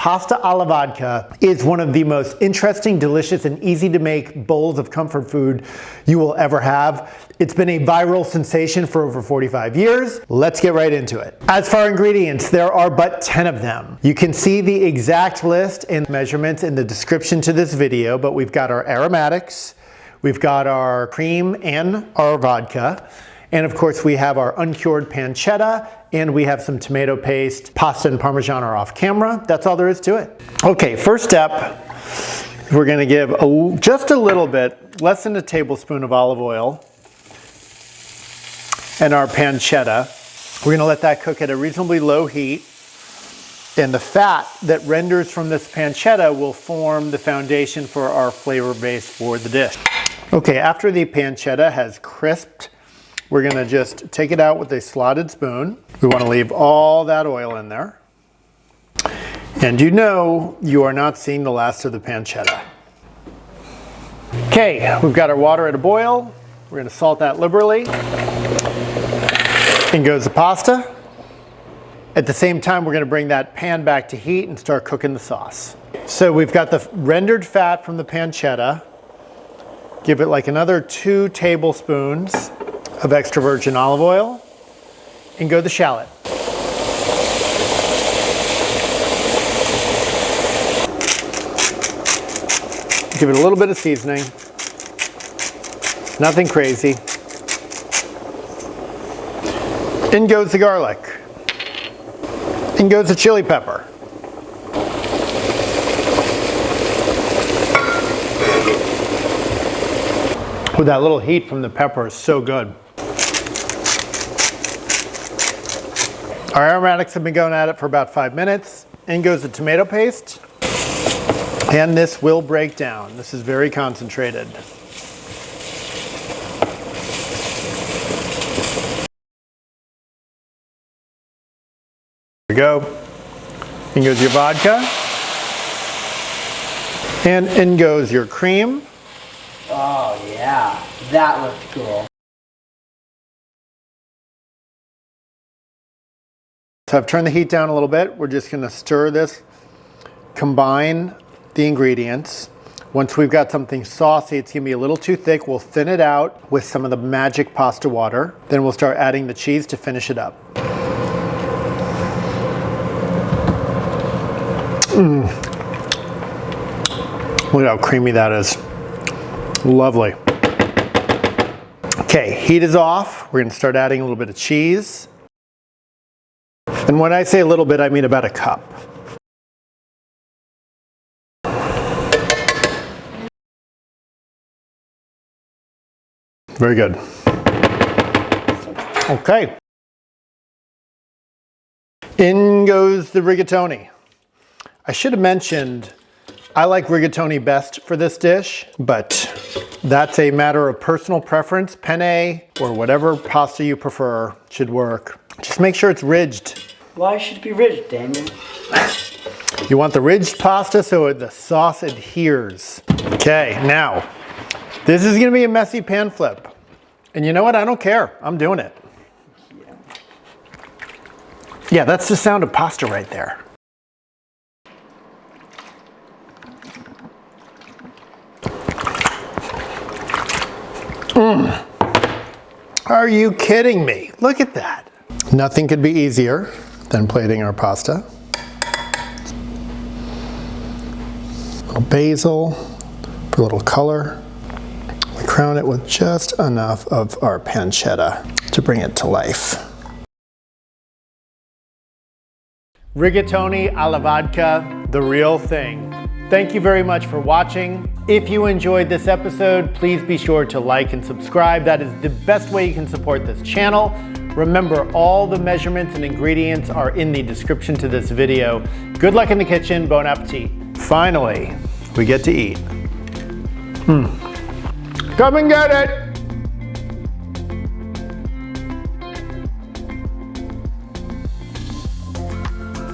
pasta alla vodka is one of the most interesting, delicious, and easy to make bowls of comfort food you will ever have. It's been a viral sensation for over 45 years. Let's get right into it. As for our ingredients, there are but 10 of them. You can see the exact list and measurements in the description to this video, but we've got our aromatics, we've got our cream and our vodka, and of course we have our uncured pancetta, and we have some tomato paste. Pasta and Parmesan are off camera. That's all there is to it. Okay, first step, we're gonna give just a little bit, less than a tablespoon of olive oil and our pancetta. We're gonna let that cook at a reasonably low heat, and the fat that renders from this pancetta will form the foundation for our flavor base for the dish. Okay, after the pancetta has crisped, we're gonna just take it out with a slotted spoon. We wanna leave all that oil in there. And you know you are not seeing the last of the pancetta. Okay, we've got our water at a boil. We're gonna salt that liberally. In goes the pasta. At the same time, we're gonna bring that pan back to heat and start cooking the sauce. So we've got the rendered fat from the pancetta. Give it like another 2 tablespoons of extra virgin olive oil, and go the shallot. Give it a little bit of seasoning, nothing crazy. In goes the garlic. In goes the chili pepper. With that little heat from the pepper is so good. Our aromatics have been going at it for about 5 minutes. In goes the tomato paste. And this will break down. This is very concentrated. There we go. In goes your vodka. And in goes your cream. Oh yeah, that looked cool. So I've turned the heat down a little bit. We're just gonna stir this, combine the ingredients. Once we've got something saucy, it's gonna be a little too thick, we'll thin it out with some of the magic pasta water. Then we'll start adding the cheese to finish it up. Look at how creamy that is. Lovely. Okay, heat is off. We're gonna start adding a little bit of cheese. And when I say a little bit, I mean about a cup. Very good. Okay. In goes the rigatoni. I should have mentioned I like rigatoni best for this dish, but that's a matter of personal preference. Penne or whatever pasta you prefer should work. Just make sure it's ridged. Why should it be ridged, Daniel? You want the ridged pasta so the sauce adheres. Okay, now, this is gonna be a messy pan flip. And you know what, I don't care, I'm doing it. Yeah, that's the sound of pasta right there. Are you kidding me? Look at that. Nothing could be easier than plating our pasta. A little basil for a little color. We crown it with just enough of our pancetta to bring it to life. Rigatoni alla vodka, the real thing. Thank you very much for watching. If you enjoyed this episode, please be sure to like and subscribe. That is the best way you can support this channel. Remember, all the measurements and ingredients are in the description to this video. Good luck in the kitchen, bon appetit. Finally, we get to eat. Come and get it.